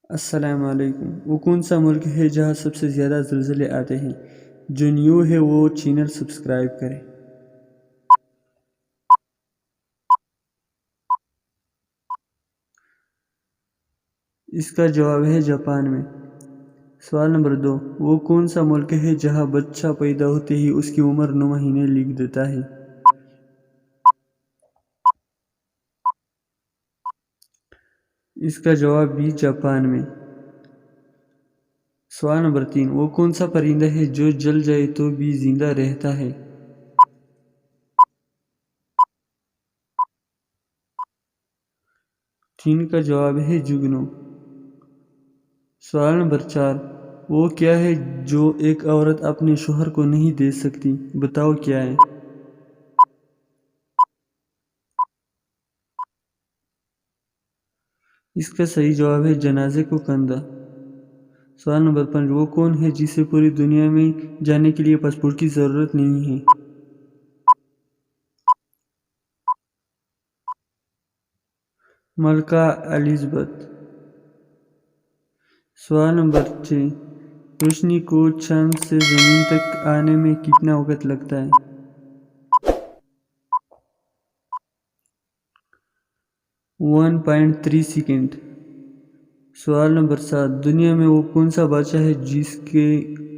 السلام علیکم۔ وہ کون سا ملک ہے جہاں سب سے زیادہ زلزلے آتے ہیں؟ جو نیو ہے وہ چینل سبسکرائب کریں۔ اس کا جواب ہے جاپان میں۔ سوال نمبر 2، وہ کون سا ملک ہے جہاں بچہ پیدا ہوتے ہی اس کی عمر 9 مہینے لکھ دیتا ہے؟ اس کا جواب بھی جاپان میں۔ سوال نمبر 3، وہ کون سا پرندہ ہے جو جل جائے تو بھی زندہ رہتا ہے؟ کا جواب ہے جگنو۔ سوال نمبر 4، وہ کیا ہے جو ایک عورت اپنے شوہر کو نہیں دے سکتی؟ بتاؤ کیا ہے؟ اس کا صحیح جواب ہے جنازے کو کندھا۔ سوال نمبر 5، وہ کون ہے جسے پوری دنیا میں جانے کے لیے پاسپورٹ کی ضرورت نہیں ہے؟ ملکہ الزبتھ۔ سوال نمبر 6، روشنی کو چاند سے زمین تک آنے میں کتنا وقت لگتا ہے؟ One 1.3 second. سوال نمبر 7، دنیا میں وہ کون سا بادشاہ ہے جس کے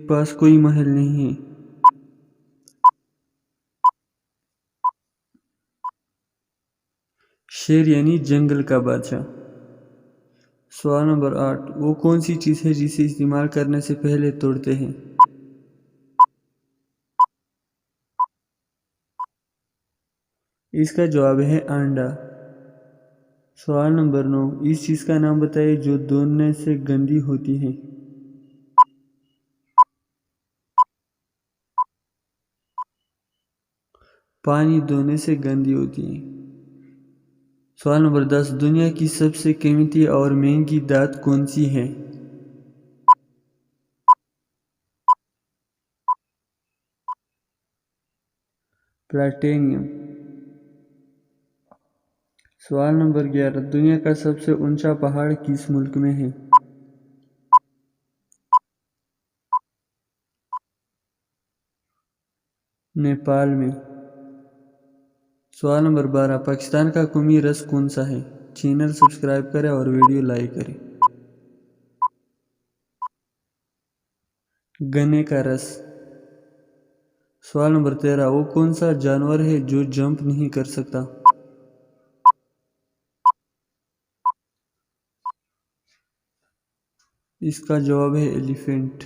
پاس کوئی محل نہیں ہے؟ شیر یعنی جنگل کا بادشاہ۔ سوال نمبر 8، وہ کون سی چیز ہے جسے استعمال کرنے سے پہلے توڑتے ہیں؟ اس کا جواب ہے انڈا۔ سوال نمبر 9، اس چیز کا نام بتائیے جو دھونے سے گندی ہوتی ہے۔ پانی دھونے سے گندی ہوتی ہے۔ سوال نمبر 10، دنیا کی سب سے قیمتی اور مہنگی دھات کون سی ہے؟ پلاٹینیم۔ سوال نمبر 11، دنیا کا سب سے اونچا پہاڑ کس ملک میں ہے؟ نیپال میں۔ سوال نمبر 12، پاکستان کا قومی رقص کون سا ہے؟ چینل سبسکرائب کریں اور ویڈیو لائک کریں۔ گنے کا رس۔ سوال نمبر 13، وہ کون سا جانور ہے جو جمپ نہیں کر سکتا؟ اس کا جواب ہے ایلیفینٹ۔